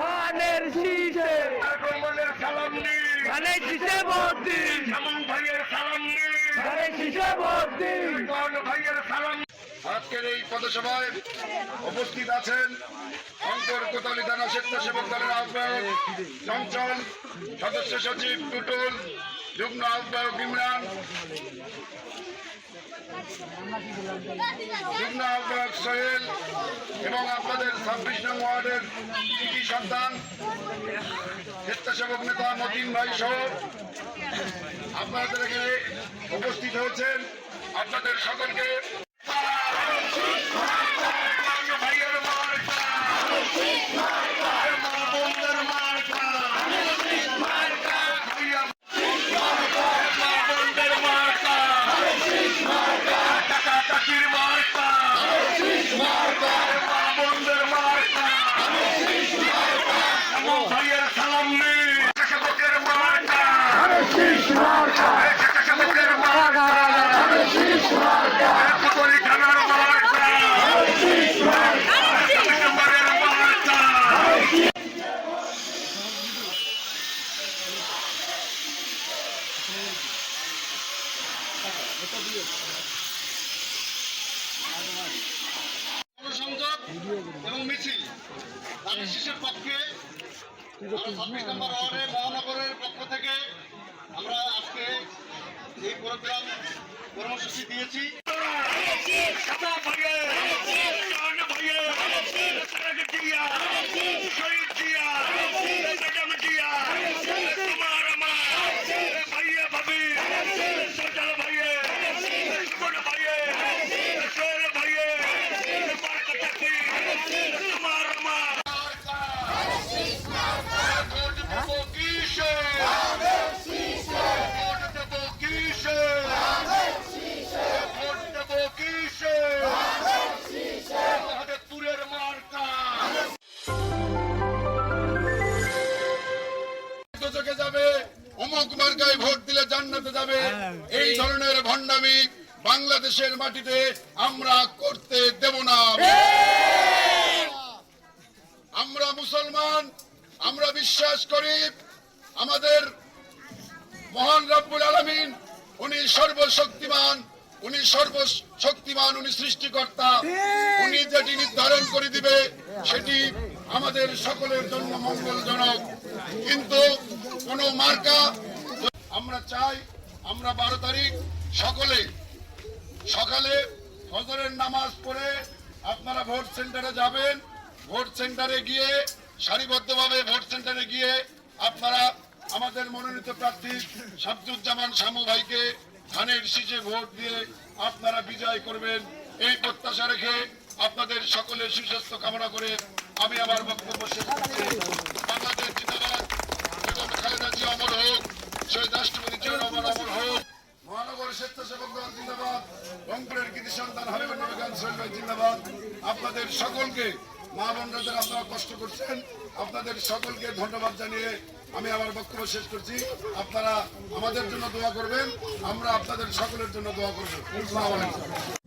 ধানের শীষে সালাম দিন, ধানের শীষে ভোট দিন, শামীম ভাইয়ের সালাম দিন, ধানের শীষে ভোট দিন। ভাইয়ের সালাম। আজকের এই পথসভায় উপস্থিত আছেন শঙ্কর কোতোয়ালি থানা স্বেচ্ছাসেবক দলের আহ্বায়ক চঞ্চল, সদস্য সচিব টুটুল, যুগ্ম আহ্বায়ক ইমরান, যুগ্ম আহ্বায়ক সোহেল এবং আপনাদের 26 নং ওয়ার্ডের কৃতি সন্তান স্বেচ্ছাসেবক নেতা মতিন ভাই সহ আপনাদের এখানে উপস্থিত হয়েছেন। আপনাদের সকলকে এবং মিছিল ধানের শীষের পক্ষে 26 নম্বর ওয়ার্ডে মহানগরের পক্ষ থেকে আমরা আজকে এই প্রোগ্রাম কর্মসূচি দিয়েছি। ভোট দিলে জান্নাতে যাবে, এই ধরনের ভণ্ডামি বাংলাদেশের মাটিতে আমরা করতে দেব না। আমরা মুসলমান, আমরা বিশ্বাস করি আমাদের মহান রব্বুল আলামিন উনি সর্বশক্তিমান, উনি সৃষ্টিকর্তা। উনি যেটি নির্ধারণ করে দিবে সেটি আমাদের সকলের জন্য মঙ্গলজনক। কিন্তু কোন মার্কা আমরা চাই, আমরা 12 তারিখ সকলে সকালে ফজরের নামাজ পড়ে আপনারা ভোট সেন্টারে যাবেন। ভোট সেন্টারে গিয়ে সারিবদ্ধভাবে ভোট সেন্টারে গিয়ে আপনারা আমাদের মনোনীত প্রার্থী শামসুজ্জামান শামু ভাইকে ধানের শীষে ভোট দিয়ে আপনারা বিজয় করবেন, এই প্রত্যাশা রেখে আপনাদের সকলের সুস্বাস্থ্য কামনা করে আমি আমার বক্তব্য শেষ করছি। বাংলাদেশ জিন্দাবাদ, বেগম খালেদা জিয়া অমর হোক, শহীদ রাষ্ট্রপতি জিয়া রহমান অমর হোক, মহানগর স্বেচ্ছাসেবক দল জিন্দাবাদ, রংপুরের কৃতি সন্তান হাবিবুর নবী খান সোহেল ভাই জিন্দাবাদ। আপনাদের সকলকে, মা বোনরা আপনারা কষ্ট করছেন, আপনাদের সকলকে ধন্যবাদ জানিয়ে আমি আমার বক্তব্য শেষ করছি। আপনারা আমাদের জন্য দোয়া করবেন, আমরা আপনাদের সকলের জন্য দোয়া করবো। আসসালামু আলাইকুম।